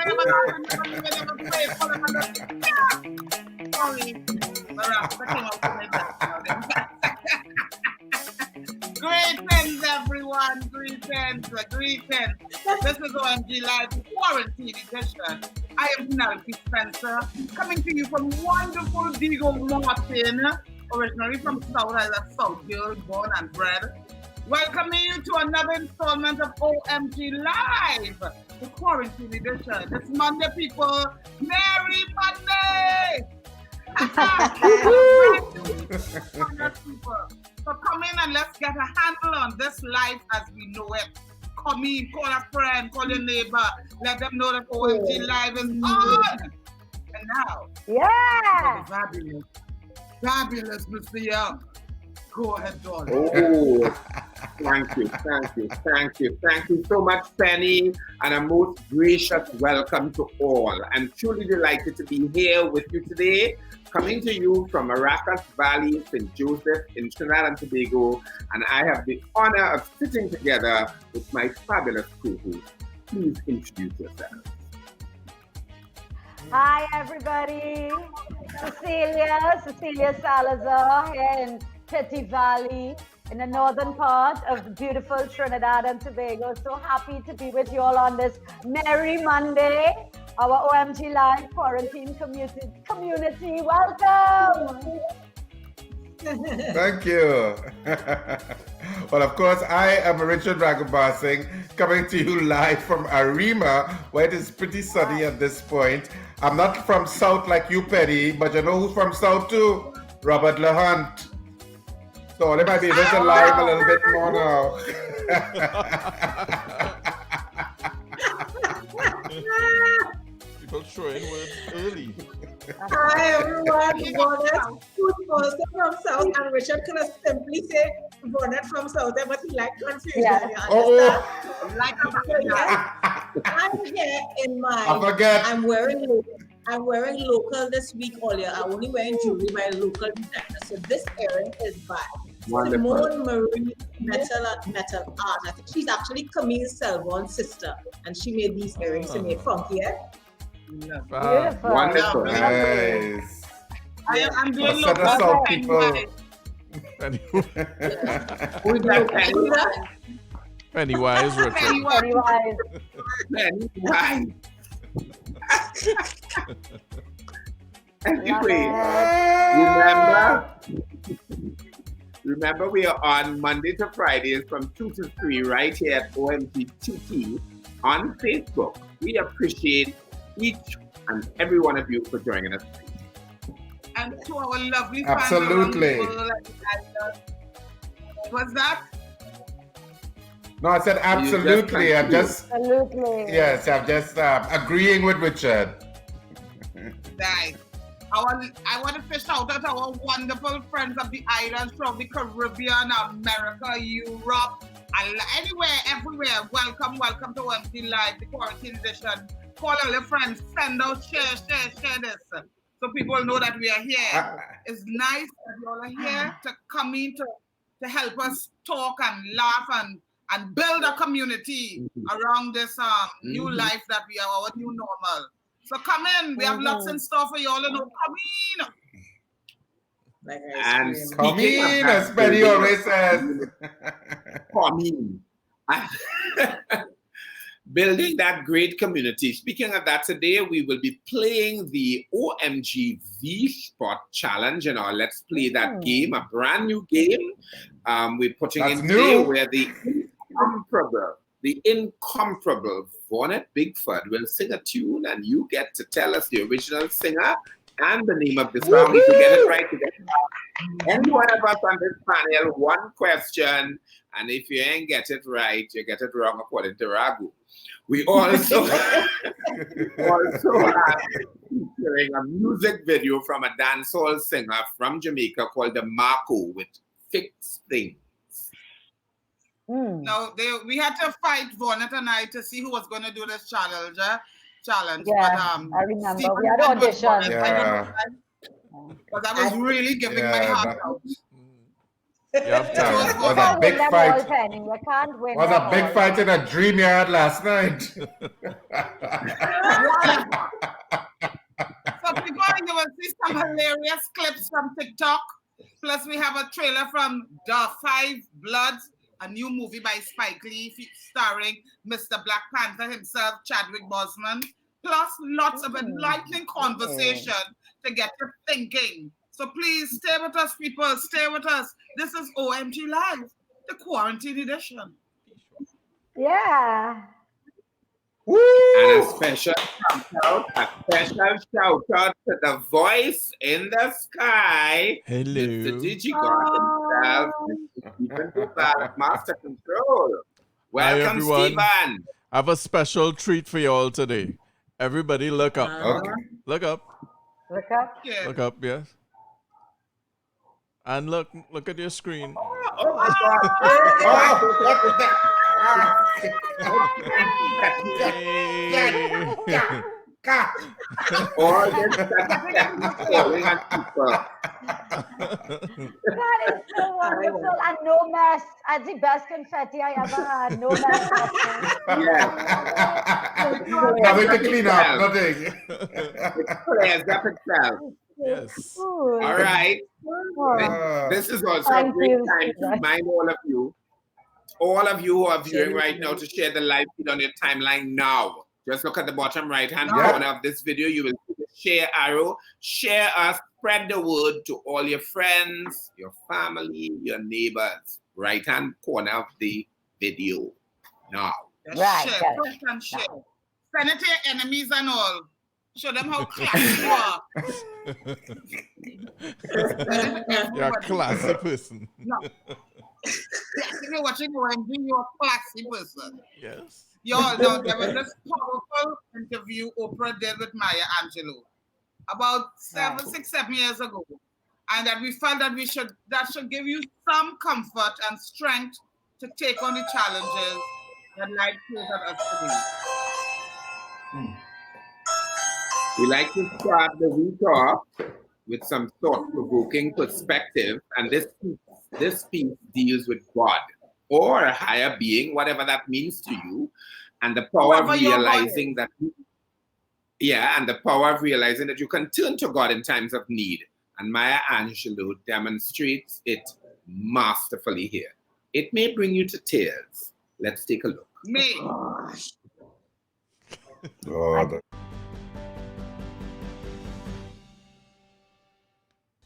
Greetings, everyone. Greetings. This is OMG Live Quarantine Edition. I am Penelope Spencer, coming to you from wonderful Digo Martin, originally from South Island, South Girl, born and bred. Welcoming you to another installment of OMG Live, the Quarantine Edition. It's Monday, people. Merry Monday! So come in and let's get a handle on this life as we know it. Come in, call a friend, call your neighbor, let them know that OMG Live is on. And now, fabulous Mr. Young. Go ahead, darling. Oh, thank you so much, Penny, and a most gracious welcome to all. I'm truly delighted to be here with you today, coming to you from Maracas Valley, St. Joseph in Trinidad and Tobago, and I have the honor of sitting together with my fabulous co-host. Please introduce yourself. Hi, everybody. Cecilia Salazar here in Petty Valley in the northern part of beautiful Trinidad and Tobago. So happy to be with you all on this Merry Monday, our OMG Live Quarantine community. Welcome! Thank you. Well, of course, I am Richard Ragoobarsingh, coming to you live from Arima, where it is pretty sunny at this point. I'm not from South like you, Penny, but you know who's from South too? Robert LeHunt. So they might be able to live a little bit more now. People throwing words early. Hi everyone, Vaughnette, who's also from South, and Richard could have simply say Vaughnette from South, but he liked confusion. Yeah. You understand? Oh. I'm here in my. I forget. I'm wearing local this week earlier. I'm only wearing jewelry by local designer. So this earring is by Simone Marie Metal Art. I think she's actually Camille's Selvon sister, and she made these earrings to make funky. Beautiful. Wonderful. Nice. I'm doing Set us local up, people. Who's that, Penny? Pennywise, Richard. Pennywise. Anyway, remember we are on Monday to Fridays from 2 to 3 right here at OMG TT on Facebook. We appreciate each and every one of you for joining us. And to our lovely fans. Absolutely. What's that? No, I said absolutely. I'm just agreeing with Richard. Nice. I want to fish out at our wonderful friends of the islands from the Caribbean, America, Europe, and anywhere, everywhere. Welcome to OMG Live, the Quarantine Edition. Call all your friends, send out, share this. So people know that we are here. It's nice that you all are here to come in to help us talk and laugh and build a community around this new life that we are, our new normal. So come in. We have lots in store for you all. Come in. And Come in, as Penny always says. Come in. Building that great community. Speaking of that, today we will be playing the OMG V-Spot Challenge in our Let's Play That game, a brand new game we're putting in today where the incomparable Vaughnette Bigford will sing a tune and you get to tell us the original singer and the name of the song. If you get it right, you get it right. Any one of us on this panel, one question, and if you ain't get it right, you get it wrong according to Ragu. We also have featuring a music video from a dancehall singer from Jamaica called the Marco with Fix Things. No, we had to fight Vaughnette and I to see who was going to do this challenge. Yeah, but, I remember. We had audition. But I was really giving my heart out. Was a big fight. You can't win. Was a big fight in a dream you had last night. hilarious clips from TikTok. Plus, we have a trailer from The Five Bloods, a new movie by Spike Lee starring Mr. Black Panther himself, Chadwick Boseman. Plus, lots of enlightening conversation to get you thinking. So please stay with us, people. Stay with us. This is OMG Live, the quarantine edition. Yeah. And a special shout out to the voice in the sky, Hello. Mr. DigiGod himself, Mr. Stephen Doobal, Master Control. Welcome, Hi, everyone. Stephen. I have a special treat for you all today. Everybody look up. Okay. Look up. Look up. Yeah. Look up, yes. And look at your screen. Oh my God. Oh, what was that? All this stuff falling on people. That is so wonderful. And no mess. That's the best confetti I ever had. No mess. Nothing to clean up, nothing. It clears up itself. Yes. Ooh. All right. This is also a great time to remind all of you who are viewing right now, to share the live feed on your timeline now. Just look at the bottom right-hand corner of this video. You will see the share arrow. Share us, spread the word to all your friends, your family, your neighbors. Right-hand corner of the video now. Right. Share, push and share. Send it to your enemies and all. Show them how classy you are. You're a classy person. No. Yes, if you're watching OMG, you're a classy person. Yes. Y'all know there was this powerful interview Oprah did with Maya Angelou about 6, 7 years ago. And that we felt that should give you some comfort and strength to take on the challenges that life throws at us today. We like to start the week off with some thought-provoking perspective, and this piece deals with God or a higher being, whatever that means to you, and the power of realizing that you can turn to God in times of need. And Maya Angelou demonstrates it masterfully here. It may bring you to tears. Let's take a look. Me. God.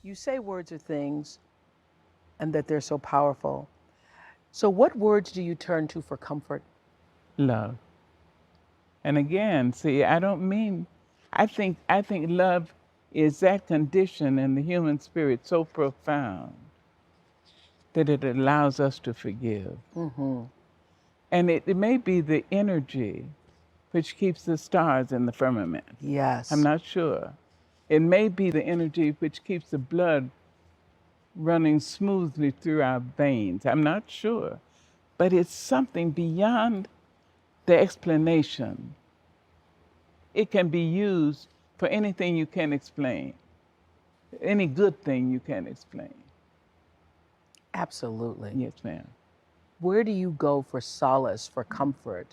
You say words are things and that they're so powerful. So what words do you turn to for comfort? Love. And again, see, I think love is that condition in the human spirit so profound that it allows us to forgive. Mm-hmm. And it may be the energy which keeps the stars in the firmament. Yes. I'm not sure. It may be the energy which keeps the blood running smoothly through our veins. I'm not sure. But it's something beyond the explanation. It can be used for anything you can explain, any good thing you can explain. Absolutely. Yes, ma'am. Where do you go for solace, for comfort?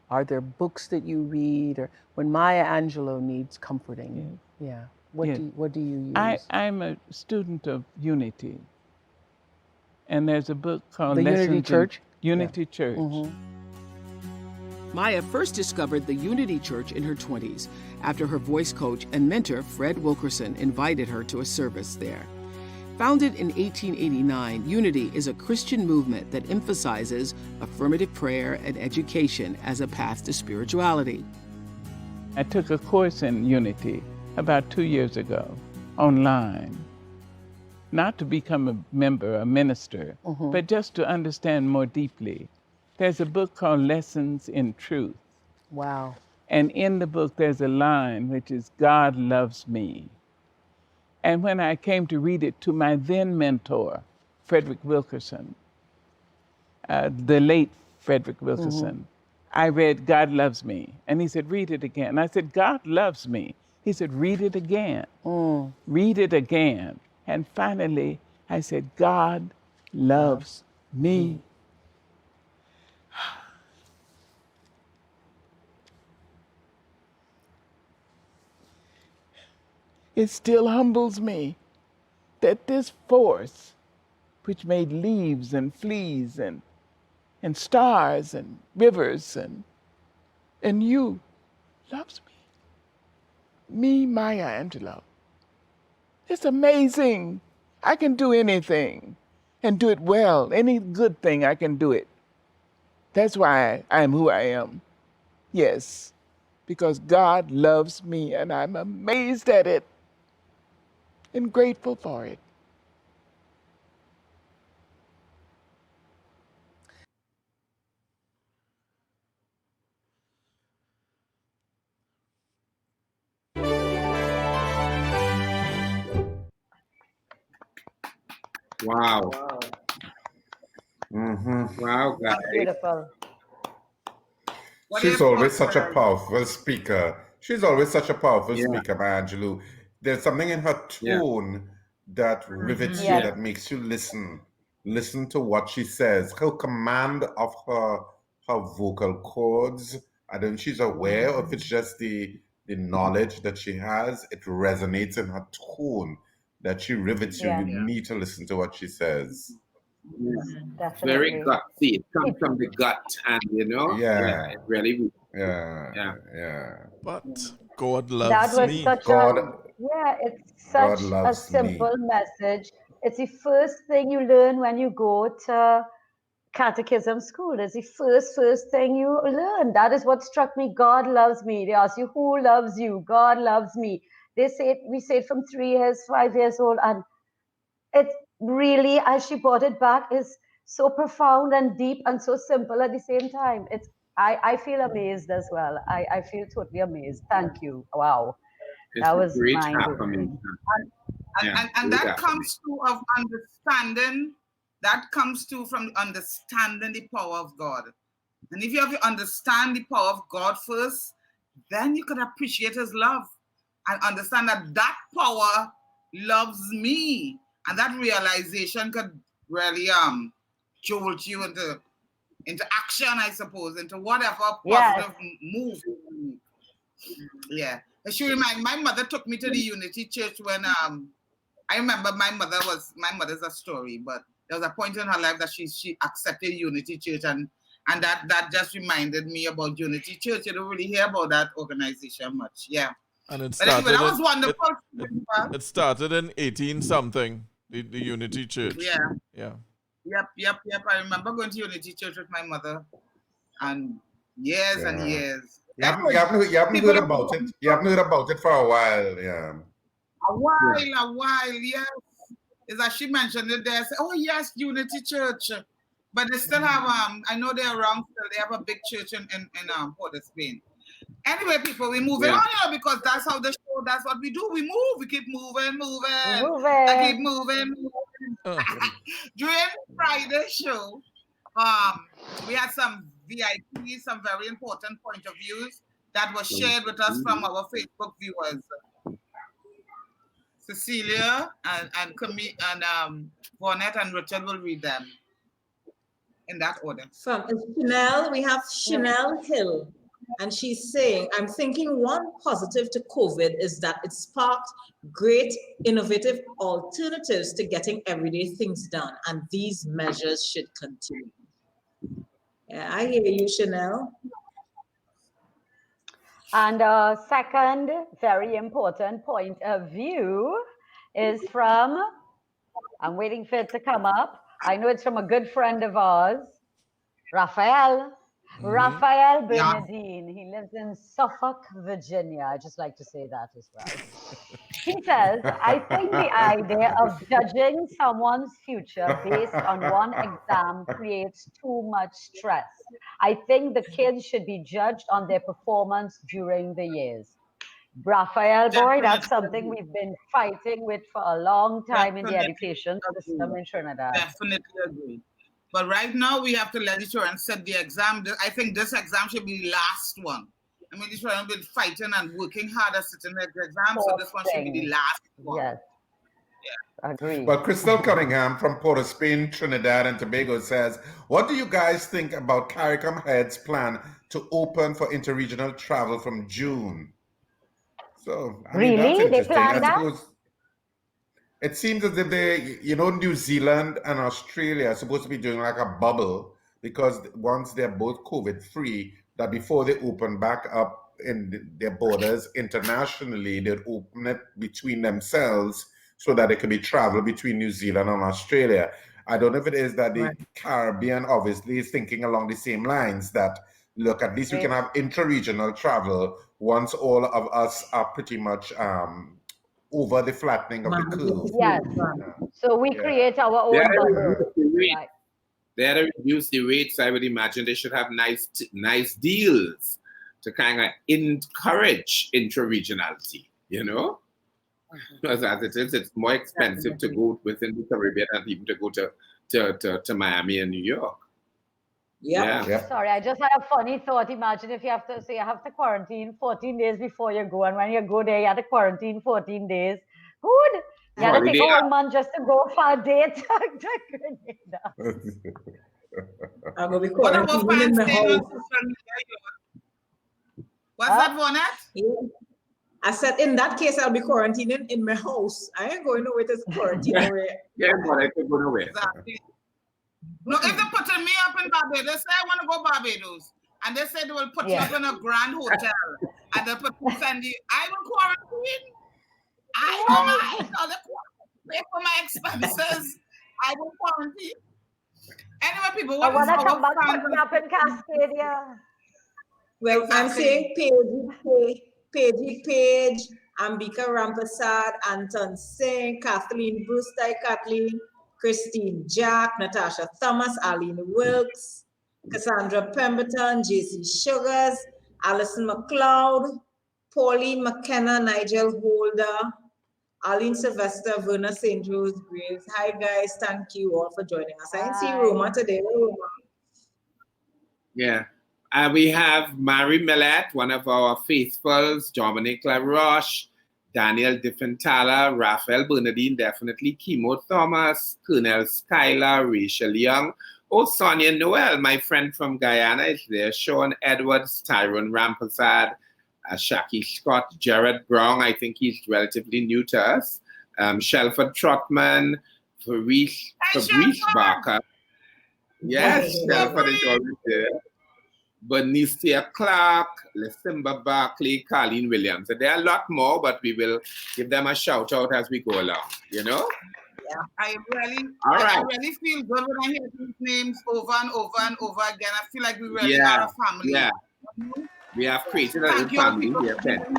Are there books that you read, or when Maya Angelou needs comforting? Yes. Yeah. What do you use? I'm a student of Unity. And there's a book called The Lessons Unity Church? Unity Church. Mm-hmm. Maya first discovered the Unity Church in her 20s after her voice coach and mentor, Fred Wilkerson, invited her to a service there. Founded in 1889, Unity is a Christian movement that emphasizes affirmative prayer and education as a path to spirituality. I took a course in Unity about 2 years ago, online. Not to become a member, a minister, but just to understand more deeply. There's a book called Lessons in Truth. Wow. And in the book, there's a line which is, God loves me. And when I came to read it to my then mentor, Frederick Wilkerson, the late Frederick Wilkerson, I read, God loves me. And he said, read it again. And I said, God loves me. He said, read it again. Read it again. And finally, I said, God loves me. it still humbles me that this force, which made leaves and fleas and stars and rivers and you, loves me. Me, Maya Angelou. It's amazing. I can do anything and do it well. Any good thing, I can do it. That's why I am who I am. Yes, because God loves me and I'm amazed at it and grateful for it. Wow. Wow, guys. Beautiful. She's always such a powerful speaker. She's always such a powerful speaker, Maya Angelou. There's something in her tone that rivets you, that makes you listen. Listen to what she says. Her command of her vocal cords. I don't know if she's aware or if it's just the knowledge that she has. It resonates in her tone that she rivets you. You need to listen to what she says. Definitely. Very gutsy. It comes from the gut, and it really. But God loves that was me. such it's such a simple message. It's the first thing you learn when you go to catechism school. It's the first thing you learn. That is what struck me. God loves me. They ask you, who loves you? God loves me. We say it from 3 years, 5 years old, and it's really, as she brought it back, is so profound and deep and so simple at the same time. I feel amazed as well. I feel totally amazed. Thank you. Wow. That was mind-blowing. And that comes through of understanding. That comes through from understanding the power of God. And if you have to understand the power of God first, then you can appreciate his love and understand that power loves me. And that realization could really jolt you into action, I suppose, into whatever positive move. Yeah. She reminded my mother took me to the Unity Church when I remember my mother's a story, but there was a point in her life that she accepted Unity Church, and that just reminded me about Unity Church. You don't really hear about that organization much. Yeah. And it started, but anyway, that was wonderful. It started in 18-something, the Unity Church. Yeah. Yep. I remember going to Unity Church with my mother, and years and years. You haven't heard about it. You haven't heard about it for a while, A while, yes. Is that she mentioned it there? Oh yes, Unity Church. But they still have I know they're around still. They have a big church in Port of Spain. Anyway, people, we're moving on here because that's how the show, that's what we do. We move, we keep moving. I keep moving. During Friday show, we had some VIPs, some very important point of views that was shared with us from our Facebook viewers. Cecilia and Camille and Vaughnette and Richard will read them in that order. From Chanel, we have Chanel Hill. And she's saying, I'm thinking one positive to COVID is that it sparked great innovative alternatives to getting everyday things done. And these measures should continue. Yeah, I hear you, Chanel. And a second very important point of view is from, I'm waiting for it to come up. I know it's from a good friend of ours, Raphael. Raphael Bernardine. He lives in Suffolk, Virginia. I just like to say that as well. He says, I think the idea of judging someone's future based on one exam creates too much stress. I think the kids should be judged on their performance during the years. Raphael, boy, that's something we've been fighting with for a long time in the education system in Trinidad. Definitely agree. But right now, we have to let the children set the exam. I think this exam should be the last one. I mean, the children have been fighting and working hard at sitting at the exam, so this one should be the last one. Yes. Yeah. Agree. Well, Crystal Cunningham from Port of Spain, Trinidad and Tobago says, what do you guys think about CARICOM Head's plan to open for interregional travel from June? So, I mean, that's Really? They interesting. planned I that? suppose it seems as if they, New Zealand and Australia are supposed to be doing like a bubble because once they're both COVID free, that before they open back up in their borders internationally, they'd open it between themselves so that it could be travel between New Zealand and Australia. I don't know if it is that the Caribbean obviously is thinking along the same lines that, look, at least we can have intra-regional travel once all of us are pretty much over the flattening of the curve. Yes. So we create our own bubble. Right. They had to reduce the rates. I would imagine they should have nice deals to kind of encourage intra-regionality, Because as it is, it's more expensive to go within the Caribbean than even to go to Miami and New York. Yeah. Sorry, I just had a funny thought. Imagine if you have to quarantine 14 days before you go, and when you go there, you have to quarantine 14 days. Good. You have to take a whole month just to go for a date to Grenada. I'm going to be quarantining in my house. What's that, Vaughnette? Yeah. I said, in that case, I'll be quarantining in my house. I ain't going nowhere to quarantine nowhere. But I could go nowhere. Exactly. No, if they put me up in Barbados, say I want to go Barbados, and they say they will put you up in a grand hotel, and they send you, I will quarantine. I don't mind. Pay for my expenses. I will quarantine. Anyway, people, what is our plan? Up in Cascadia. Well, I'm saying Page, Ambika Rampasad, Anton Singh, Kathleen Brewster, Christine Jack, Natasha Thomas, Arlene Wilkes, Cassandra Pemberton, JC Sugars, Alison McLeod, Pauline McKenna, Nigel Holder, Arlene Sylvester, Verna St. Rose Graves. Hi guys, thank you all for joining us. I didn't see Roma today. Yeah. We have Mary Millett, one of our faithfuls, Dominic LaRoche, Daniel Diffentala, Raphael Bernardine, definitely, Kimo Thomas, Colonel Skylar, Rachel Young, Sonia Noel, my friend from Guyana is there, Sean Edwards, Tyrone Rampasad, Shaki Scott, Jared Brown, I think he's relatively new to us, Shelford Trotman, Fabrice Barker. Yes, Shelford is always there. Bernicia Clark, Lesimba Barkley, Carleen Williams. So there are a lot more, but we will give them a shout out as we go along, Yeah, I really feel good when I hear these names over and over and over again. I feel like we really are a family. Yeah. We have created a little family here, Ben.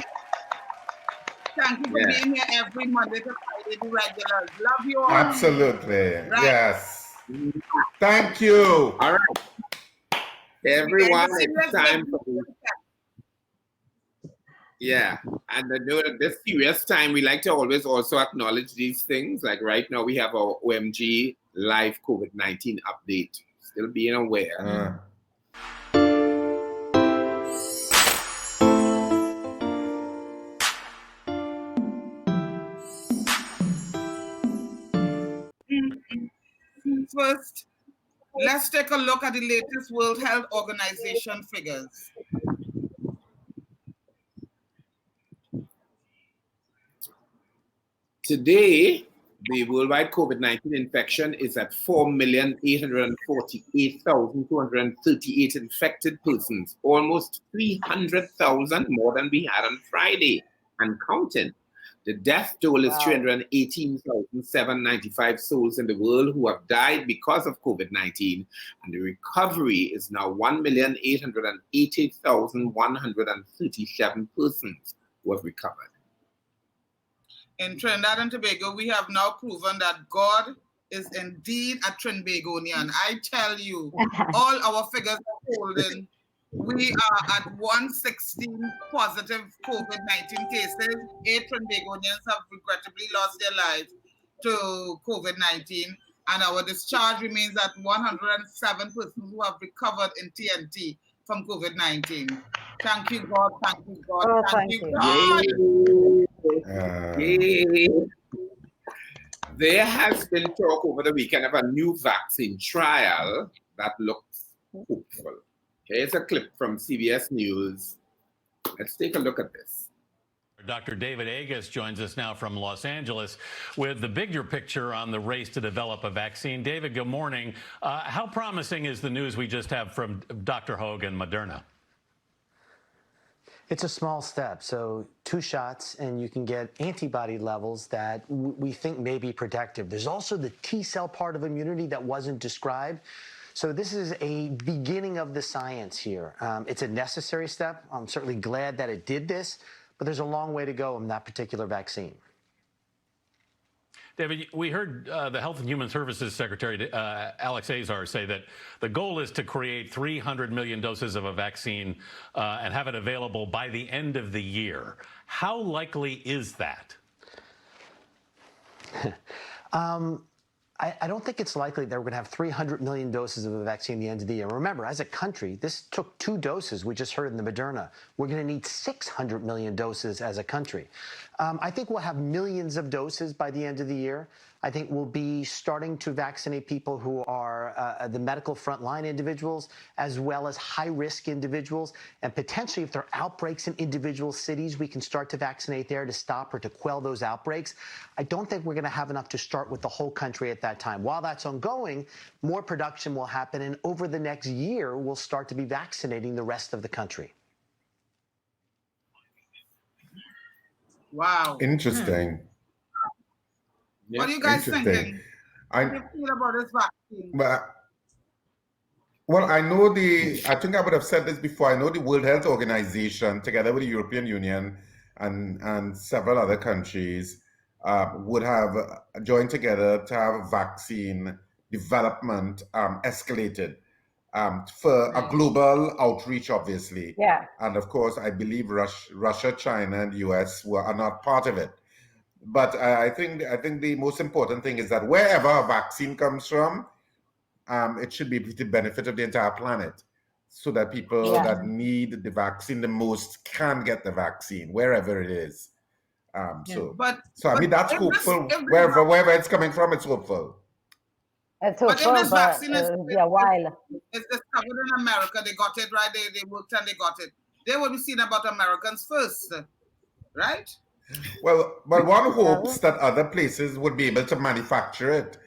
Thank you for being here every Monday to Friday, the regulars. Love you all. Absolutely. Right. Yes. Thank you. All right. Everyone, it's time for this. Yeah, and I know that this serious time, we like to always also acknowledge these things. Like right now, we have our OMG live COVID-19 update. Still being aware. First, let's take a look at the latest World Health Organization figures. Today, the worldwide COVID-19 infection is at 4,848,238 infected persons, almost 300,000 more than we had on Friday, and counting. The death toll is 318,795 souls in the world who have died because of COVID-19, and the recovery is now 1,880,137 persons who have recovered. In Trinidad and Tobago, we have now proven that God is indeed a Trinbagonian. I tell you, all our figures are holding. We are at 116 positive COVID-19 cases. 8 Trinbagonians have regrettably lost their lives to COVID-19, and our discharge remains at 107 persons who have recovered in TNT from COVID-19. Thank you, God. Thank you, God. Thank you, God. There has been talk over the weekend of a new vaccine trial that looks hopeful. Here's a clip from CBS News. Let's take a look at this. Dr. David Agus joins us now from Los Angeles with the bigger picture on the race to develop a vaccine. David, good morning. How promising is the news we just have from Dr. Hogue and Moderna? It's a small step. So 2 shots and you can get antibody levels that we think may be protective. There's also the T-cell part of immunity that wasn't described. So this is a beginning of the science here. It's a necessary step. I'm certainly glad that it did this, but there's a long way to go in that particular vaccine. David, we heard the Health and Human Services Secretary, Alex Azar, say that the goal is to create 300 million doses of a vaccine and have it available by the end of the year. How likely is that? I don't think it's likely that we're going to have 300 million doses of a vaccine at the end of the year. Remember, as a country, this took 2 doses. We just heard in the Moderna. We're going to need 600 million doses as a country. I think we'll have millions of doses by the end of the year. I think we'll be starting to vaccinate people who are the medical frontline individuals, as well as high-risk individuals. And potentially, if there are outbreaks in individual cities, we can start to vaccinate there to stop or to quell those outbreaks. I don't think we're going to have enough to start with the whole country at that time. While that's ongoing, more production will happen. And over the next year, we'll start to be vaccinating the rest of the country. Wow. Interesting. What are you guys thinking? How do you feel about this vaccine? Well, I think I would have said this before. I know the World Health Organization, together with the European Union and several other countries, would have joined together to have vaccine development escalated for a global outreach, obviously. Yeah. And of course, I believe Russia, China, and the US are not part of it. But I think the most important thing is that wherever a vaccine comes from, it should be to the benefit of the entire planet, so that people that need the vaccine the most can get the vaccine wherever it is. So I mean, that's hopeful. Wherever it's coming from, it's hopeful. It's hopeful, but if this vaccine is a while. It's discovered in America, they got it right. They worked and they got it. They will be seen about Americans first, right? Well, one hopes that other places would be able to manufacture it,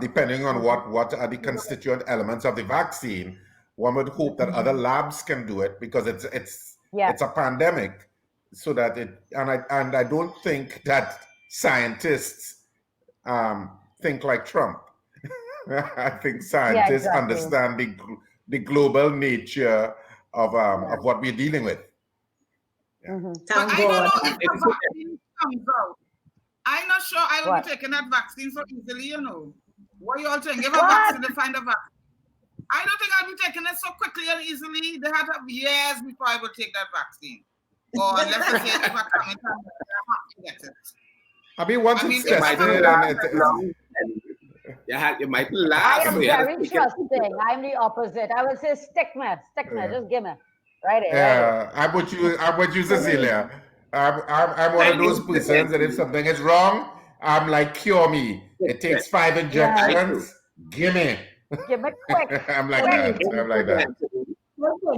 depending on what are the constituent elements of the vaccine. One would hope that other labs can do it because it's a pandemic, so that and I don't think that scientists think like Trump. I think scientists understand the global nature of what we're dealing with. But I don't know if the vaccine comes out. I'm not sure I will be taking that vaccine so easily, you know. What you all think? If a vaccine, they find a vaccine. I don't think I'll be taking it so quickly and easily. They have to have years before I will take that vaccine. Or unless they say if I come in time, I have to get it. I mean, once it's tested, you might laugh. I am very trusting. I'm the opposite. I would say stick me, just give me. Right here. Yeah, I'm with you, Cecilia. I'm one of those persons that if something is wrong, I'm like, cure me. It takes 5 injections. Give me. Give me quick. I'm like that.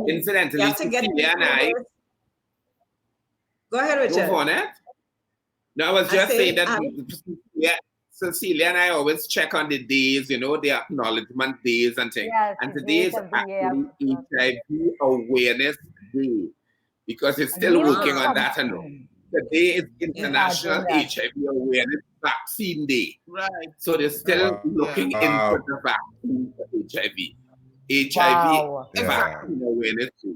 Incidentally, Cecilia and I. Go ahead, Richard. Go on, No, I was just saying that Cecilia and I always check on the days, the acknowledgement days and things. Yes, and today is actually HIV Awareness Day, because it's still working on that. And today is International HIV Awareness Vaccine Day. Right. So they're still looking into the vaccine for HIV. HIV Vaccine Awareness Day.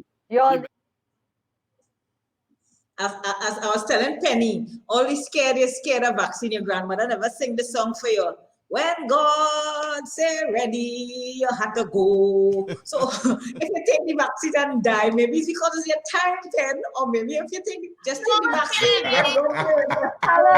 As I was telling Penny, always scared of vaccine. Your grandmother never sing the song for you. When God say ready, you have to go. So if you take the vaccine and die, maybe it's because it's your time then, or maybe if you just take the vaccine. Hello.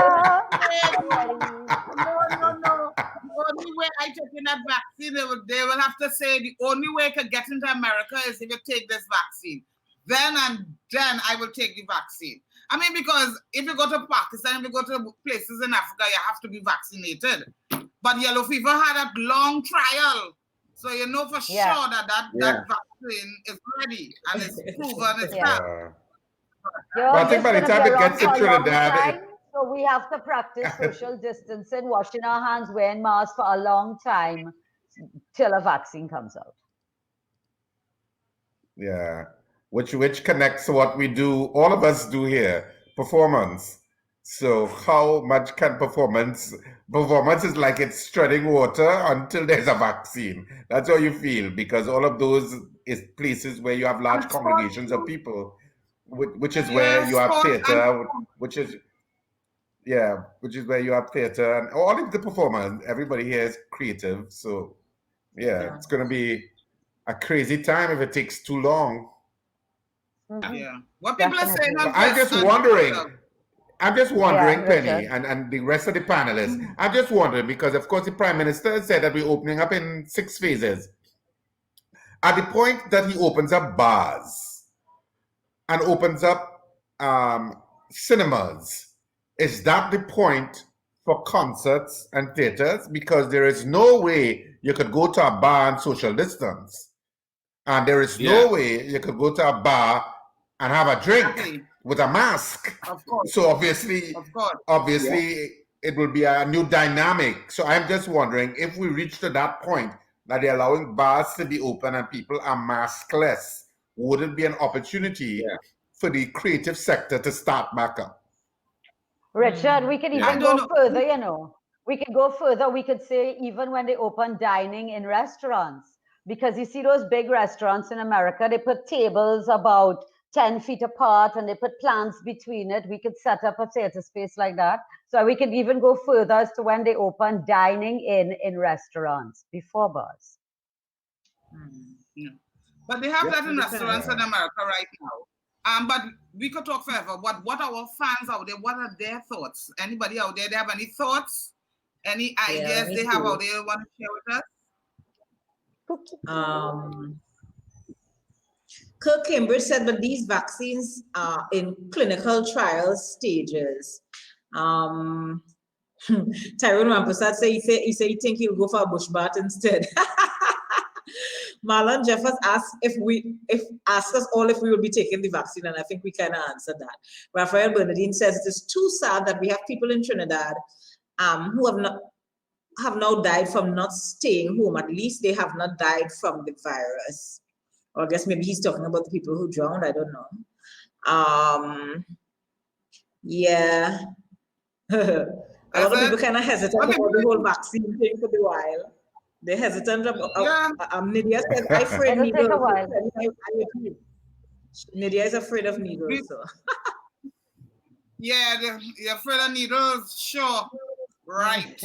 No. The only way I take in that vaccine, they will have to say the only way to get into America is if you take this vaccine. Then I will take the vaccine. I mean, because if you go to Pakistan, if you go to places in Africa, you have to be vaccinated. But yellow fever had a long trial. So you know for sure that vaccine is ready and it's proven it's done. You're But I think just by the going to be time it around gets to for a long Trinidad, time. So we have to practice social distancing, washing our hands, wearing masks for a long time till a vaccine comes out. yeah, which connects to what we do, all of us do here, performance. So how much can performance is like it's treading water until there's a vaccine. That's how you feel, because all of those is places where you have large And congregations of sports, people, which is where yeah, you have sports and theater, which is where you have theater and all of the performers. Everybody here is creative, so yeah, it's gonna be a crazy time if it takes too long. yeah. What people are saying Definitely. on I'm just Facebook. wondering, Yeah, Penny, Richard. and the rest of the panelists. I'm just wondering because, of course, the Prime Minister said that we're opening up in 6 phases. At the point that he opens up bars and opens up cinemas, is that the point for concerts and theaters? Because there is no way you could go to a bar and social distance. And there is no way you could go to a bar and have a drink with a mask. Of course. So obviously, it will be a new dynamic. So I'm just wondering if we reach to that point that they're allowing bars to be open and people are maskless, would it be an opportunity for the creative sector to start back up? Richard, we could even go further, you know. We could go further. We could say even when they open dining in restaurants, because you see those big restaurants in America, they put tables about 10 feet apart and they put plants between it. We could set up a theater space like that. So we could even go further as to when they open dining in restaurants before bars. Yeah. But they have that in restaurants in America right now. But we could talk forever. What our fans out there, what are their thoughts? Anybody out there, they have any thoughts? Any ideas they have out there want to share with us? Kirk Cambridge said, but these vaccines are in clinical trial stages. Tyrone Rampersad said he think he'll go for a bush bath instead. Marlon Jeffers asked asked us all if we will be taking the vaccine, and I think we kind of answered that. Raphael Bernardine says it is too sad that we have people in Trinidad who have now died from not staying home. At least they have not died from the virus. Or I guess maybe he's talking about the people who drowned. I don't know. Yeah. A lot of people kind of hesitant about the whole vaccine thing for a while. They're hesitant about. Nydia said, "I'm afraid needles." Nydia is afraid of needles. So. Yeah, you're afraid of needles. Sure, right.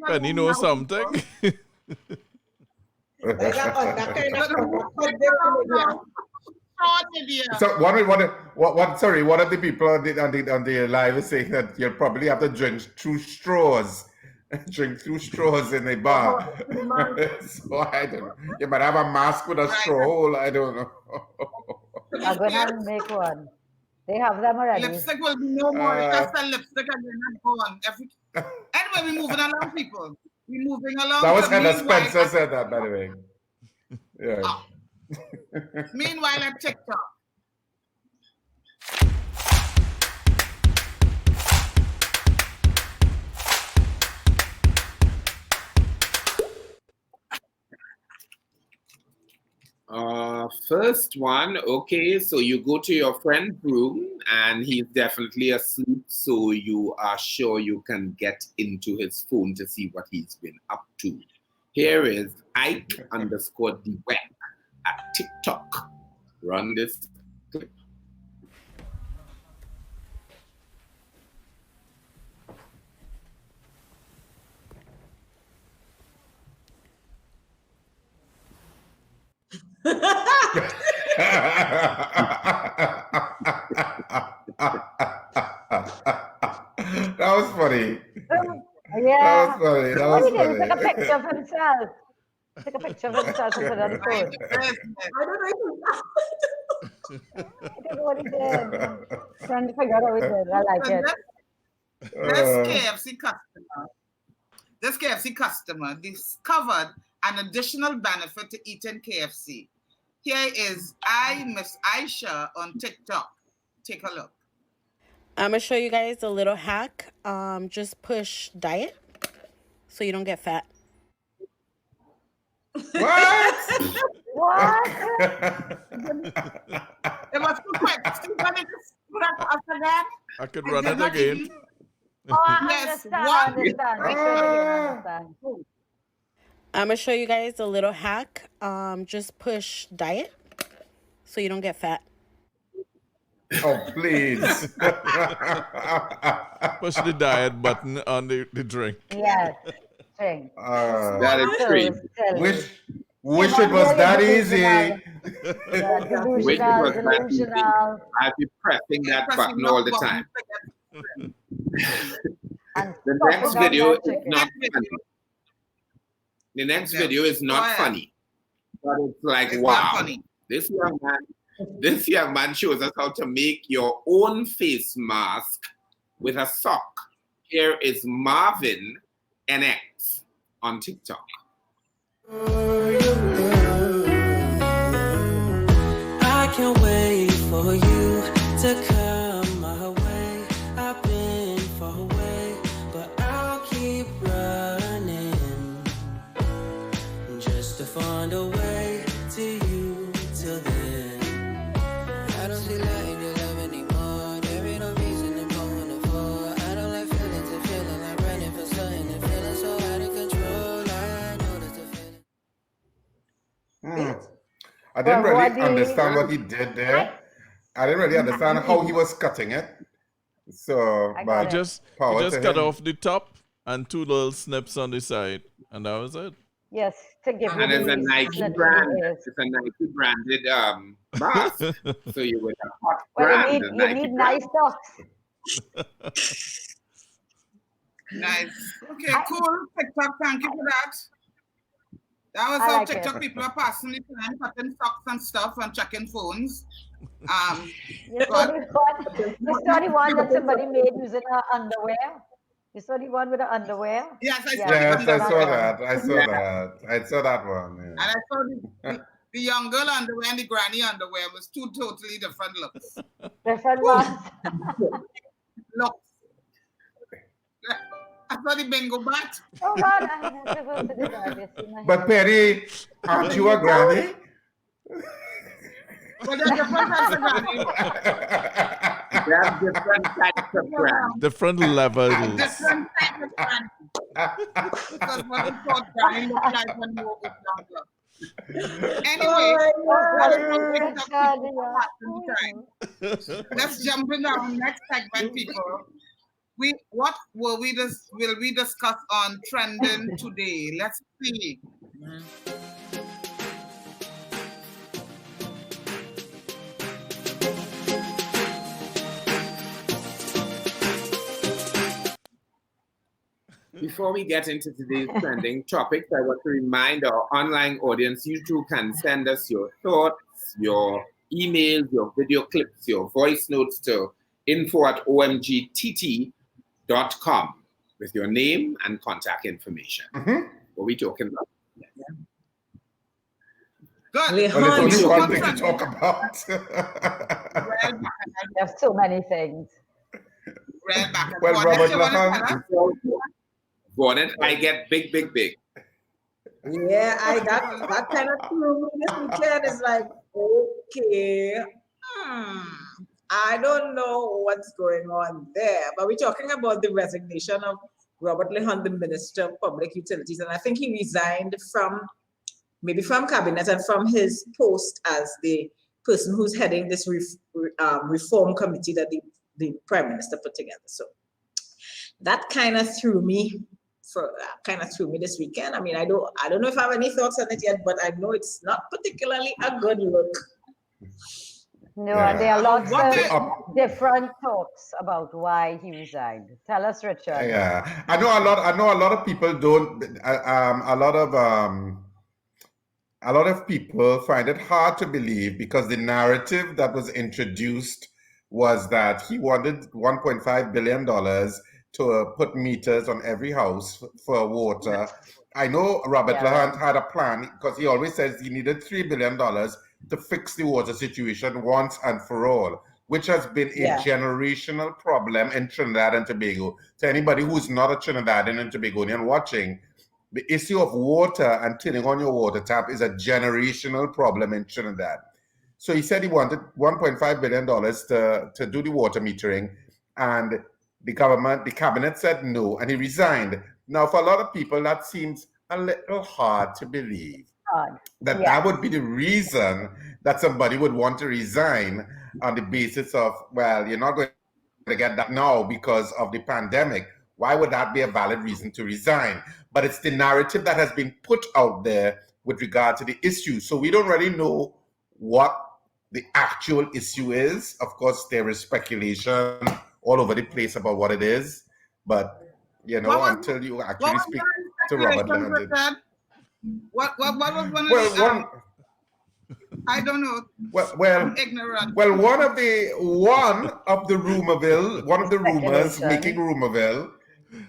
Penny knows something. So what are the people on the live saying that you'll probably have to drink through straws in a bar. So I don't know. You might have a mask with a straw hole. I don't know. I'm going to make one. They have them already. Lipstick will be no more. Just a lipstick and they're not gone. Anyway, we're moving along, people. We're moving along. That was Heather Spencer said that, by the way. Yeah. Meanwhile, at TikTok. First one, okay, so you go to your friend's room and he's definitely asleep, so you are sure you can get into his phone to see what he's been up to. Here is Ike_the web at TikTok. Run this clip. That was funny. Yeah. That was funny. That was funny. He took a picture of himself. Took a picture of himself and put it on the phone. I don't know what he did. Trying to figure out how he did. I like it. This KFC customer discovered an additional benefit to eating KFC. Here is I Miss Aisha on TikTok. Take a look. I'm gonna show you guys a little hack. Just push diet so you don't get fat. What? What? It was too quick. Still gonna just put up us again. I could run it again. Oh, I Yes, understand. I one. understand. I understand. I'm gonna show you guys a little hack. Just push diet so you don't get fat. Oh, please. Push the diet button on the drink. Yes. Drink. That is crazy. Wish it was that easy. Yeah, Wish it was delusional, that easy. delusional. I'll be pressing that button all the time. And The stopping next that video fried is chicken. not funny. The next video is Go not ahead. funny. But it's like, It's wow. not funny. This young man shows us how to make your own face mask with a sock. Here is Marvin NX on TikTok. I can't wait for you to come my way. I've been far away, but I'll keep running just to find a way to you till then. I don't see light in your love anymore. There ain't no reason I'm going to fall. I don't like feelings and feeling like running for something and feeling so out of control. I know that's the feeling. I didn't Well, really what do you- understand what he did there. I didn't really understand how he was cutting it. So, I but got He it. just power to cut him. off the top and 2 little snips on the side, and that was it. Yes, to give you And it's a these Nike little brand. ears. It's a Nike branded mask. So you would have hot Well, brand. you a need, Nike brand. nice socks. Nice. Okay, cool. TikTok, thank you for that. That was I how like TikTok it. people are passing the time, cutting socks and stuff and checking phones. You saw the one that somebody made using her underwear? You saw the one with the underwear? Yes, I saw Yes, the I underwear. saw that. I saw that. I saw that one. And Yeah. I saw the young girl underwear and the granny underwear was two totally different looks. Different ones. Looks. I saw the bingo bat. Oh God, I have to go to the toilet. See my But Perry, aren't you a granny? Well, there's different types of granny. They have different types of brands. Different levels. Different types of granny. Because what we thought granny looked like when we were younger. Anyway, let's jump in our next segment, people. What will we discuss on trending today? Let's see. Before we get into today's trending topics, I want to remind our online audience, you too can send us your thoughts, your emails, your video clips, your voice notes to info@omgtt.com with your name and contact information. What are we talking about? Good. Well, there's only one thing to talk about. There's so many things. Well, Robert Lahan. Vaughnette, I get big. Yeah, that kind of threw me this weekend. It's like, okay, I don't know what's going on there. But we're talking about the resignation of Robert Lahan, the Minister of Public Utilities. And I think he resigned from cabinet and from his post as the person who's heading this reform committee that the Prime Minister put together. So that kind of threw me this weekend. I mean, I don't know if I have any thoughts on it yet, but I know it's not particularly a good look. No, and there are lots of different talks about why he resigned. Tell us, Richard. Yeah, I know a lot of people don't. A lot of people find it hard to believe because the narrative that was introduced was that he wanted $1.5 billion to put meters on every house for water. I know Robert Lahan had a plan because he always says he needed $3 billion to fix the water situation once and for all, which has been a generational problem in Trinidad and Tobago. To anybody who's not a Trinidadian and Tobagonian watching, the issue of water and turning on your water tap is a generational problem in Trinidad. So he said he wanted $1.5 billion to do the water metering, and the cabinet said no, and he resigned. Now, for a lot of people, that seems a little hard to believe. That would be the reason that somebody would want to resign on the basis of, well, you're not going to get that now because of the pandemic. Why would that be a valid reason to resign? But it's the narrative that has been put out there with regard to the issue. So we don't really know what the actual issue is. Of course, there is speculation all over the place about what it is. But, you know, until you actually speak to Robert Leonard. What was one of the... I don't know. Well, I'm ignorant. Well, one of the rumors making Rumorville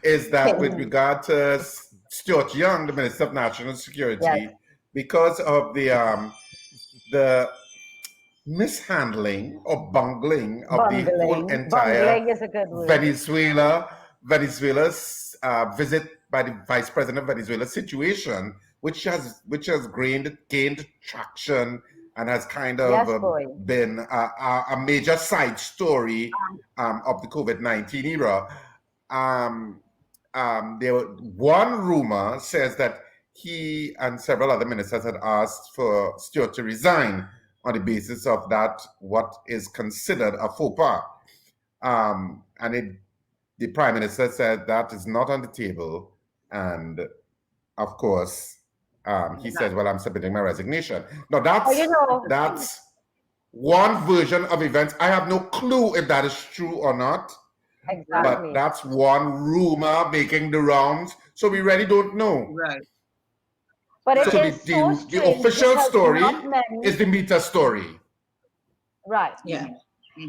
is that with regard to Stuart Young, the Minister of National Security, because of the mishandling or bungling of the whole entire Venezuela's visit by the Vice President of Venezuela's situation, which has gained traction and has kind of been a major side story of the COVID-19 era. One rumor says that he and several other ministers had asked for Stuart to resign on the basis of that, what is considered a faux pas. The Prime Minister said that is not on the table. And of course, he said, well, I'm submitting my resignation. Now, that's one version of events. I have no clue if that is true or not. Exactly. But that's one rumor making the rounds. So we really don't know. Right. But it so is the official story is the meter story. Right. Yeah.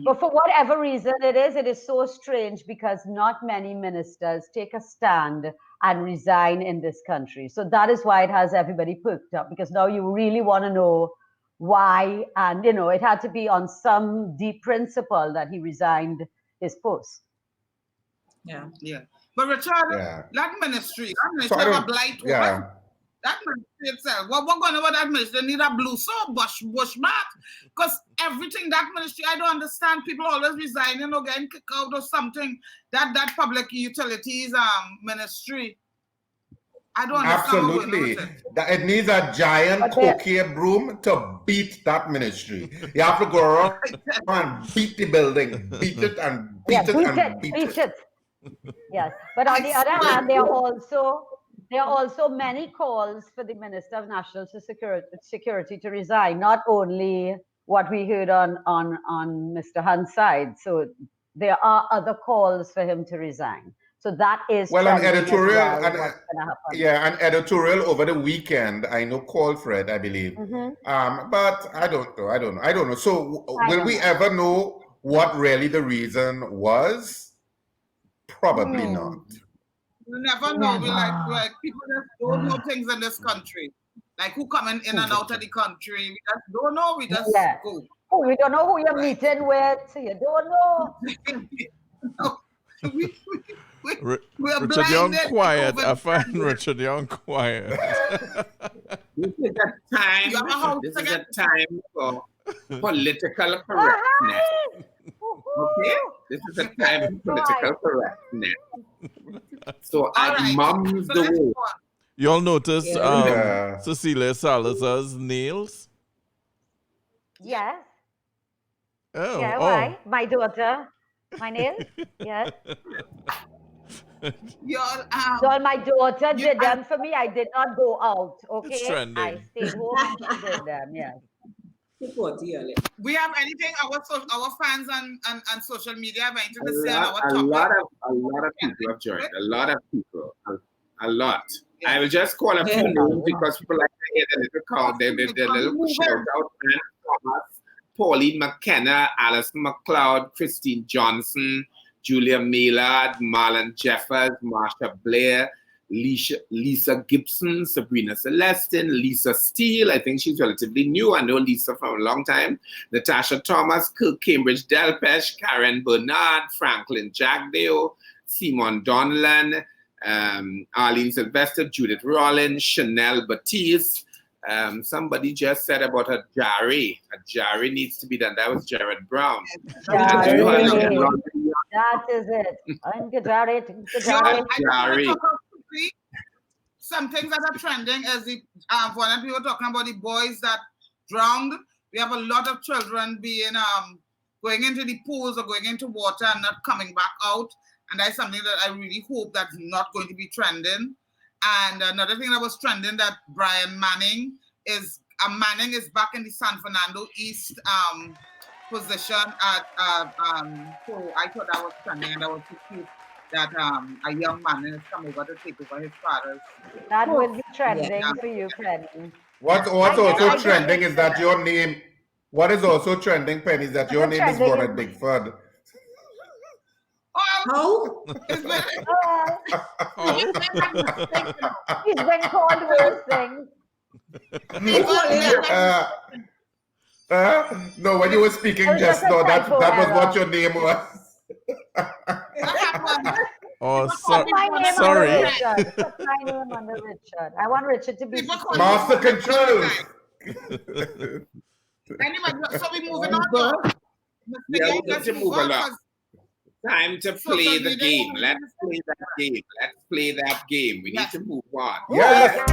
But for whatever reason it is so strange because not many ministers take a stand and resign in this country. So that is why it has everybody perked up, because now you really want to know why. And, you know, it had to be on some deep principle that he resigned his post. Yeah. But Richard, that ministry have a blight woman. That ministry itself, what we're going about that ministry, they need a blue soap, bushmark. Because everything that ministry, I don't understand. People always resigning or getting kicked out or something. That public utilities ministry. I don't understand. Absolutely. It needs a giant cocaine broom to beat that ministry. You have to go around and beat the building. Beat it and beat it. Yes. But on the other hand, there are also many calls for the Minister of National Security to resign, not only what we heard on Mr. Hunt's side. So there are other calls for him to resign. So that is an editorial, an editorial over the weekend. I know called for it, I believe. But I don't know. So will we ever know what really the reason was? Probably not. We never know. We like people just don't know things in this country. Like who coming in and out of the country. We just don't know. We just go. Oh, we don't know who you're meeting with. You don't know. Richard Young quiet. I find Richard Young quiet. This is a time for political correctness. Okay? This is a time for political correctness. So I mums the way. You all notice Cecilia Salazar's nails? Yes. Oh. Yeah, why? My daughter. My nails? Yes. So my daughter did them for me. I did not go out. Okay. It's trending. I stayed home and she did them. Yes. We have anything our fans and social media have anything to say on our topic? A lot of people have joined. A lot of people. A lot. I will just call a few names because people like to hear the little call. The little shout out. Thomas, Pauline McKenna, Alison McLeod, Christine Johnson, Julia Maillard, Marlon Jeffers, Marsha Blair, Lisa Gibson, Sabrina Celestin, Lisa Steele. I think she's relatively new. I know Lisa from a long time. Natasha Thomas, Kirk Cambridge Delpesh, Karen Bernard, Franklin Jagdale, Simon Donnellan, Arlene Sylvester, Judith Rollins, Chanel Batiste. Somebody just said about a Jari. A Jari needs to be done. That was Jared Brown. That is it. I'm Jari. Jari. Some things that are trending as the Vaughnette, we were talking about the boys that drowned. We have a lot of children being going into the pools or going into water and not coming back out. And that's something that I really hope that's not going to be trending. And another thing that was trending that Brian Manning is back in the San Fernando East position at so I thought that was trending and that was so cute that a young man is coming over to take over his father's. That will be trending for you, Penny. What's also trending is that your name. What is also trending, Penny, is that your name is Vaughnette Bigford. Oh, he's been called worse things. No, when you were speaking just now, that was what your name was. Oh, Put my name sorry. under Richard. Put my name under Richard. I want Richard to be Master Control. Anyway, so we're moving on. Yeah, we need to move along. Time to play the game. Let's play that game. Let's play that game. We need to move on. Yeah.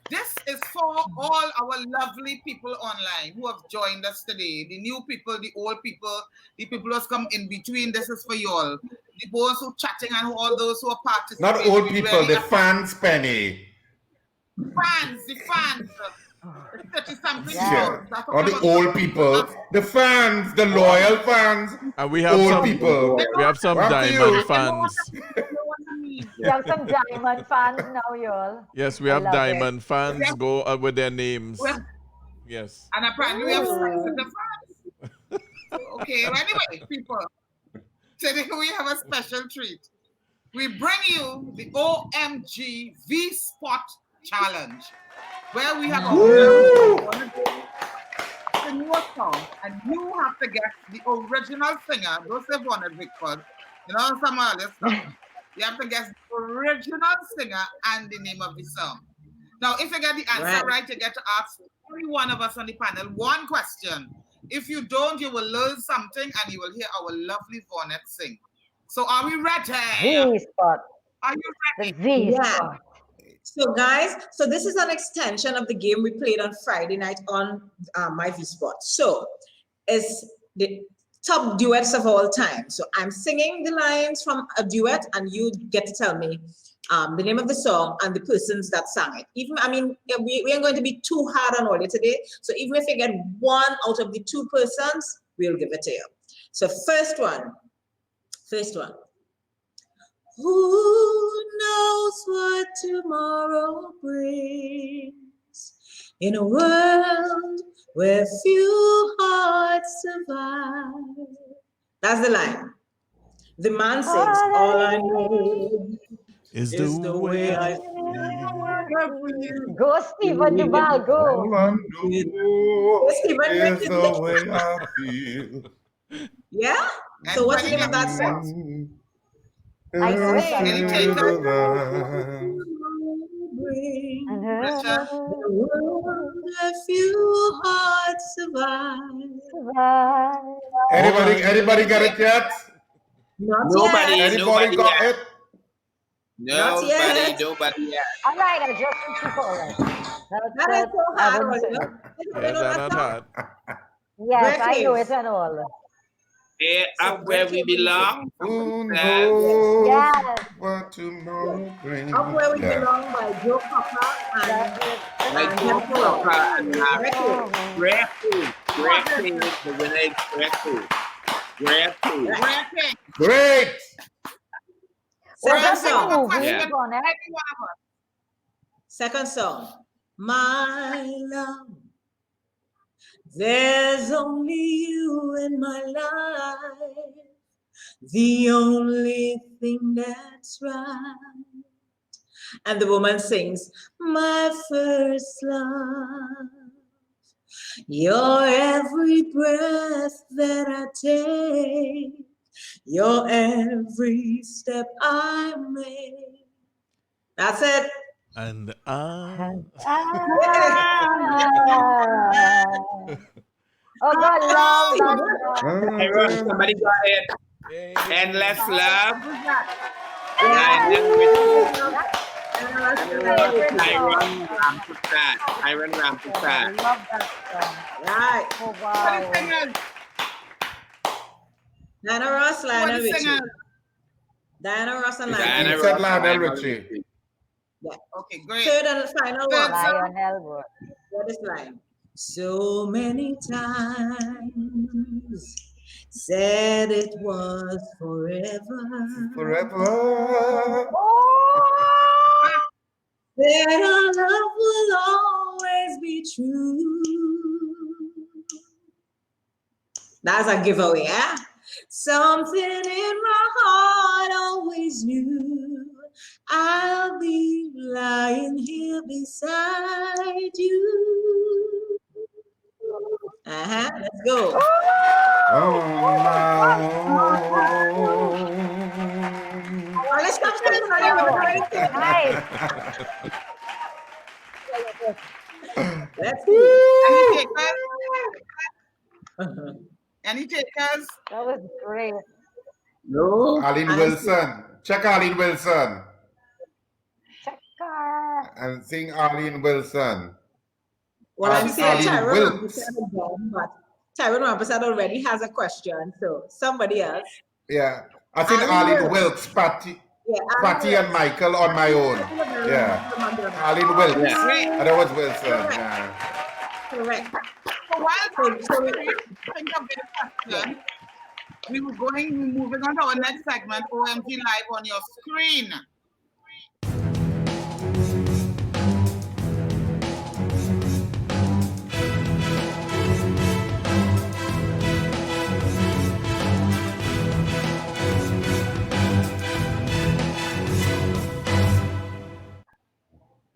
This is for all our lovely people online who have joined us today. The new people, the old people, the people who have come in between. This is for you all. The boys who are chatting and all those who are participating. Not old people, the fans, Penny. The fans. 30-something. Yeah. Or the old people. The fans, the loyal fans. And we have old some people. We have some diamond fans. You have some diamond fans now, y'all. Yes, we have diamond fans. Go with their names. Yes. And apparently we have friends in the fans. Okay, well, anyway, people. Today we have a special treat. We bring you the OMG V-Spot Challenge, where we have a new song, and you have to guess the original singer. Don't say Vaughnette Bigford. You know, some other stuff. You have to guess the original singer and the name of the song. Now, if you get the answer right, you get to ask every one of us on the panel one question. If you don't, you will learn something and you will hear our lovely Vaughnette sing. So are we ready? V-Spot. Are you ready? The V-Spot. So guys, so this is an extension of the game we played on Friday night on my V-Spot. So it's the top duets of all time. So I'm singing the lines from a duet and you get to tell me the name of the song and the persons that sang it. Even, I mean, we ain't going to be too hard on all you today. So even if you get one out of the two persons, we'll give it to you. So first one. Who knows what tomorrow brings in a world where few hearts survive? That's the line. The man sings, all I know is the way I feel. Go, Stephen Doobal, go. All I know is the way I feel. Yeah? So what's the name of that song? I know it. A few hearts survive. Anybody got it yet? Nobody. Anybody got it? Nobody yet. All right, I just keep going. That is so hard. Yes, not hard. Yes, I know it and all. Hey, up where we belong. Who knows Yes. what tomorrow brings? Up Where We Belong by Joe Cocker and Great. The winner is Great. Second song. My love, There's only you in my life, the only thing that's right. And the woman sings, my first love. Your every breath that I take, your every step I make. That's it. And Oh God, love that song. Iron, somebody got it. Endless love. Iron Rampersad. I love that song. Right. Oh wow. Diana Ross, Lionel Richie. singers? Diana Ross and Diana Lionel Ross, Said Lionel Lionel Richie. Yeah. Okay, great. Third and final one. Lionel. What is line? So many times said it was forever. Forever. That our love will always be true. That's a giveaway, yeah? Something in my heart always knew I'll be lying here beside you. Let's go. Let's stop standing on everybody. Nice. Let's Any takers? Any takers? That was great. No. Arlene Wilson. Check Arlene Wilson. Check her. And sing Arlene Wilson. Well, I'm saying Arlene Tyrone Wilkes. again, but Tyrone Rampersad already has a question, so somebody else. Yeah. I think Arlene Wilkes, Patty and Michael on my own. Yeah. Arlene Wilkes. Yeah. And that was Wilson. Yeah. Correct. So while think of the question, we were moving on to our next segment, OMG Live on your screen.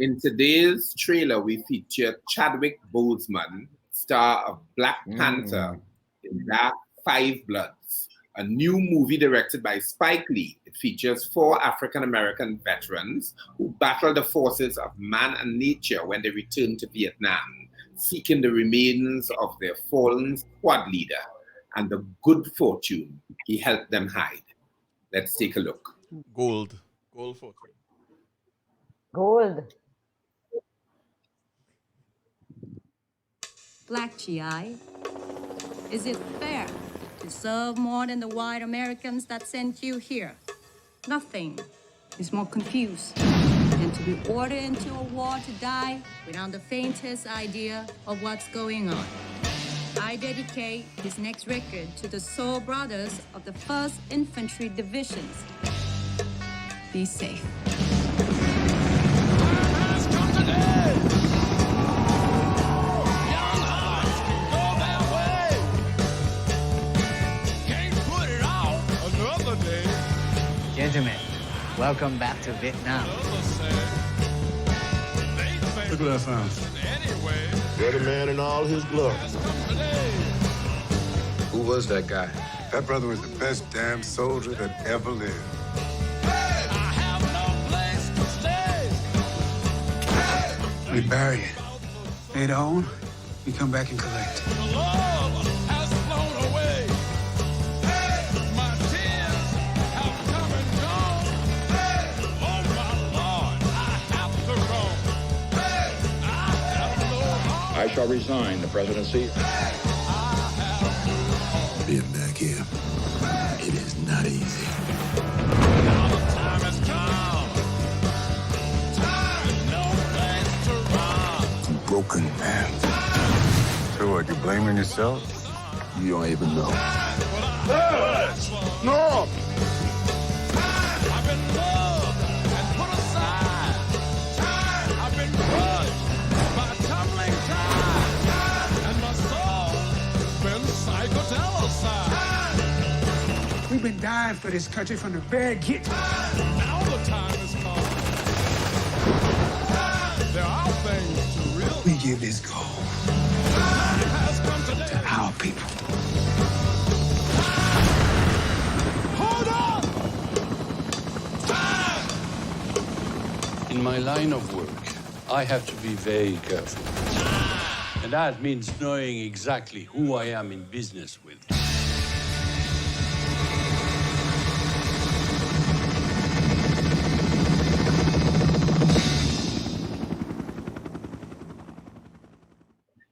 In today's trailer, we feature Chadwick Boseman, star of Black Panther in Dark Five Bloods, a new movie directed by Spike Lee. It features 4 African-American veterans who battled the forces of man and nature when they returned to Vietnam, seeking the remains of their fallen squad leader and the good fortune he helped them hide. Let's take a look. Gold fortune. Gold. Black GI, is it fair to serve more than the white Americans that sent you here? Nothing is more confused than to be ordered into a war to die without the faintest idea of what's going on. I dedicate this next record to the soul brothers of the 1st Infantry Divisions. Be safe. Gentlemen, welcome back to Vietnam. Look at that sound. You're the man in all his glory. Who was that guy? That brother was the best damn soldier that ever lived. We bury it. Later on, we come back and collect. I shall resign the presidency. Being back here, it is not easy. I'm broken, man. So what, you blaming yourself? You don't even know. No! dying for this country from the very get. Now the time has come. There are things to real. We give this goal Has come today. to our people. Hold on! In my line of work, I have to be very careful. And that means knowing exactly who I am in business with.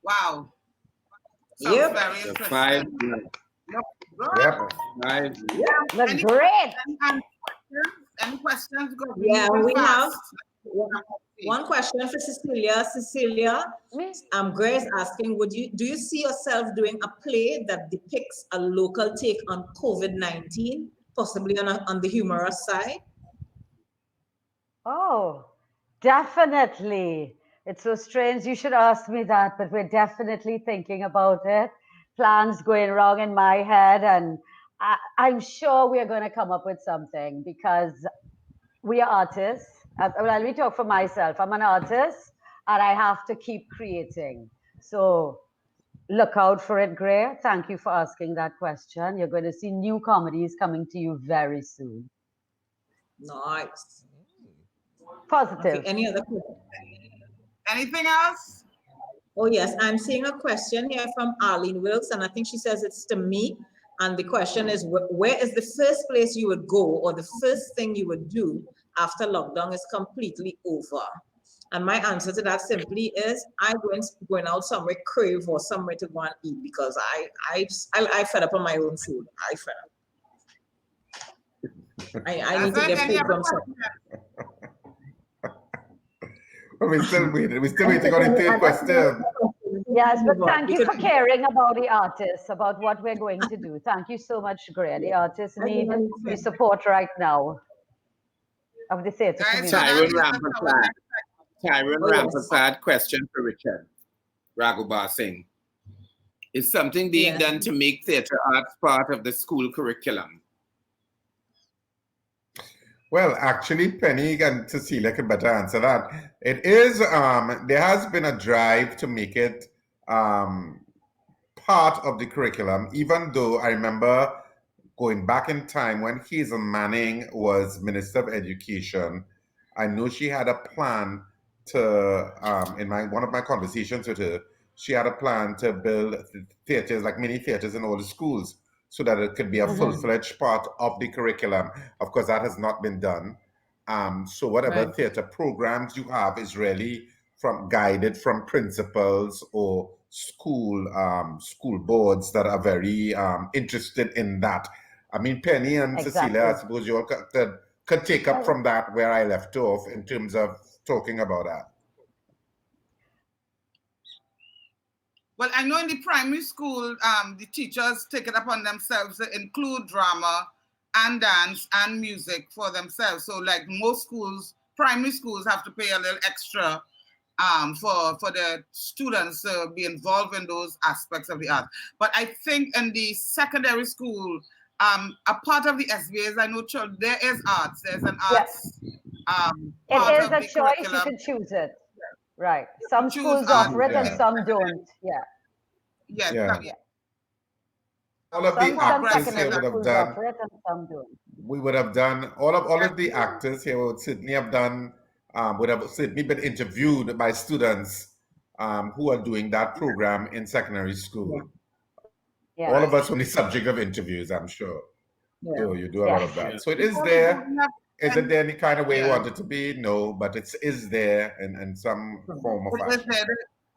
Wow. Sounds Yep. very interesting. Five. Look good. Yep. Five. Look Any great. Any questions? Go Yeah, real we have fast. one question for Cecilia. Cecilia, Grace asking, do you see yourself doing a play that depicts a local take on COVID-19, possibly on the humorous side? Oh, definitely. It's so strange you should ask me that, but we're definitely thinking about it. Plans going wrong in my head, and I'm sure we're going to come up with something because we are artists. Well, let me talk for myself. I'm an artist, and I have to keep creating. So look out for it, Gray. Thank you for asking that question. You're going to see new comedies coming to you very soon. Nice. Positive. Okay, any other questions? Anything else? Oh, yes. I'm seeing a question here from Arlene Wilkes, and I think she says it's to me. And the question is, where is the first place you would go or the first thing you would do after lockdown is completely over? And my answer to that simply is I'm going out somewhere, crave or somewhere to go and eat because I fed up on my own food. I fed up. I need to get food from somewhere. We're still waiting on the third question. Yes, but thank you for caring about the artists, about what we're going to do. Thank you so much, Gray. The artists need the support right now of the theatre community. Tyron Rampersad, question for Richard Ragoobarsingh. Is something being done to make theatre arts part of the school curriculum? Well, actually, Penny and Cecilia can better answer that. It is, there has been a drive to make it part of the curriculum, even though I remember going back in time when Hazel Manning was Minister of Education. I know she had a plan to, in one of my conversations with her, she had a plan to build theatres, like mini theatres in all the schools, so that it could be a full-fledged part of the curriculum. Of course, that has not been done. So whatever theatre programs you have is really guided from principals or school boards that are very interested in that. I mean, Penny and Cecilia, I suppose you all could take up from that where I left off in terms of talking about that. Well, I know in the primary school, the teachers take it upon themselves to include drama and dance and music for themselves. So like most schools, primary schools have to pay a little extra for the students to be involved in those aspects of the art. But I think in the secondary school, a part of the SBAs, I know there is arts. There's an arts part it is of a the choice, curriculum. you can choose it. Right. Some schools offer it and some don't. Yes. All of the actors here would have done. We would have done all of the actors here would certainly have done. Would have certainly been interviewed by students who are doing that program in secondary school. Yeah. All of us on the subject of interviews, I'm sure. So you do a lot of that. So it is there. Is it there any kind of way you want it to be? No, but it is there in some form of fashion.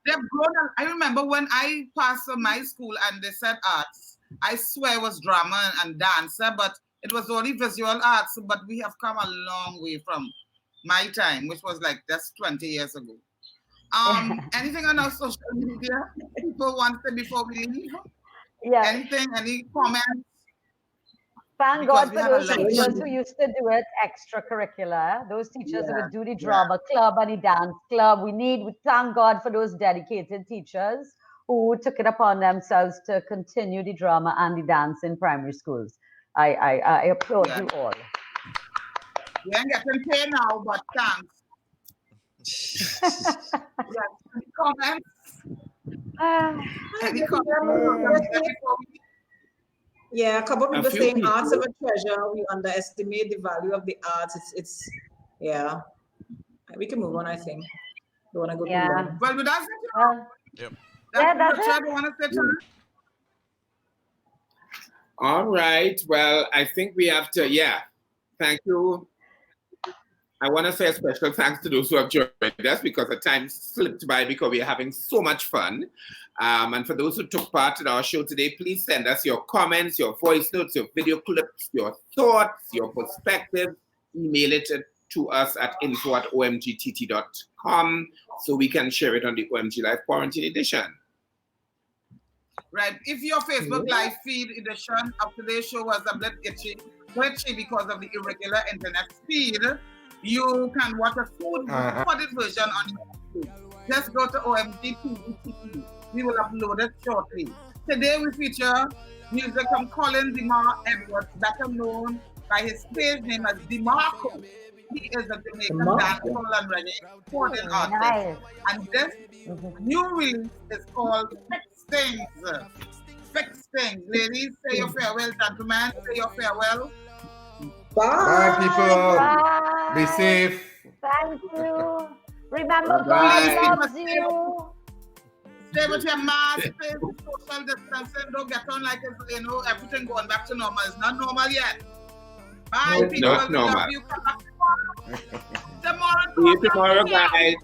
They've grown. I remember when I passed from my school and they said arts, I swear it was drama and dance, but it was only visual arts. But we have come a long way from my time, which was like just 20 years ago. Anything on our social media people want to say before we leave? Anything? Any comments? Thank God for those teachers who used to do it extracurricular. Those teachers who would do the drama club and the dance club. We thank God for those dedicated teachers who took it upon themselves to continue the drama and the dance in primary schools. I applaud you all. We ain't getting paid now, but thanks. Any comments? Any comments? Yeah, a couple of people few saying people. arts of a treasure. We underestimate the value of the arts. It's yeah. We can move on, I think. You want to go too long? Well, but that's it. Yep. That's it. You want to say something? All right. Well, I think we have to, thank you. I want to say a special thanks to those who have joined us because the time slipped by because we're having so much fun. And for those who took part in our show today, please send us your comments, your voice notes, your video clips, your thoughts, your perspectives. Email it to us at info@omgtt.com so we can share it on the OMG Live Quarantine Edition. Right. If your Facebook live feed edition of today's show was a bit glitchy because of the irregular internet speed, you can watch a full recorded version on YouTube. Just go to OMG TV. We will upload it shortly. Today we feature music from Colin DeMar Edwards, better known by his stage name as DeMarco. He is a Jamaican dancehall and reggae recording artist. And this new release is called Fix Things. Fix Things. Ladies, say your farewell. Gentlemen, say your farewell. Bye, people. Bye. Be safe. Thank you. Remember, Bye. God loves you. Stay with your mask, stay with social distancing. Don't get on like it's, everything going back to normal. It's not normal yet. Bye, No, people. not normal. Love you. Come back tomorrow. See you tomorrow, guys.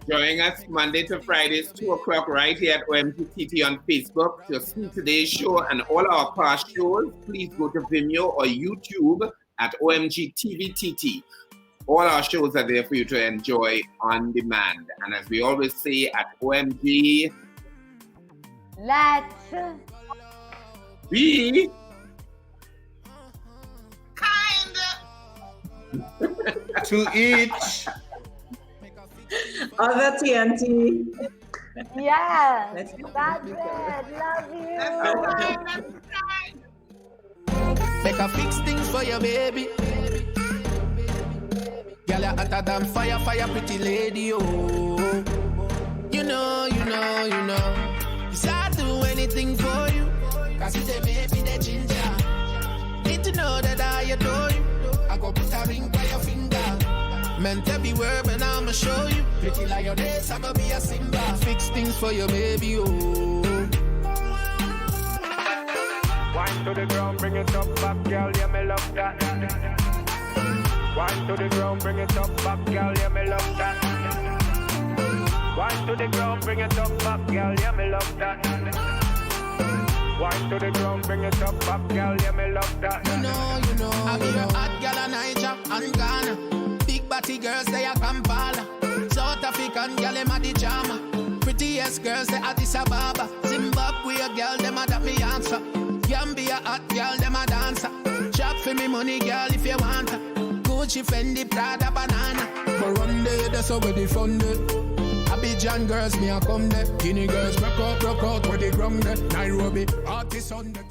Join us Monday to Fridays, 2 o'clock, right here at OMGTT on Facebook. To see today's show and all our past shows, please go to Vimeo or YouTube at OMGTVTT. All our shows are there for you to enjoy on demand. And as we always say at OMG, Let's be kind to each other TNT. Yes, That's it. Love you. Make a fix things for your baby. Girl, you're hotter than fire, pretty lady, oh. You know. Yes, I'll do anything for you. Cause it's a baby, the ginger. Need to know that I adore you. I go put a ring by your finger. Meant to be word, but I'ma show you. Pretty like your days, I'ma be a symbol. Fix things for your baby, oh. Wine to the ground, bring it up back, girl, yeah, me love that. Wine to the ground, bring it up back, girl, yeah, me love that. Wine to the ground, bring it up back, girl, yeah, me love that. Wine to the ground, bring it up back, girl, yeah, me love that. You know. I be a hot girl in Niger and Ghana. Big body girls, they are Kampala. South African girl, them a the charmer. Prettiest girls, they Addis Ababa. Zimbabwe girl, them a that me answer. Gambia hot girl, them a dancer. Chop for me money, girl, if you want her. Gucci, Fendi, Prada, banana. Burundi, that's how we the fun day. Abidjan girls, me a come there. Guinea girls, rock out, where they ground there. Nairobi, artists on there.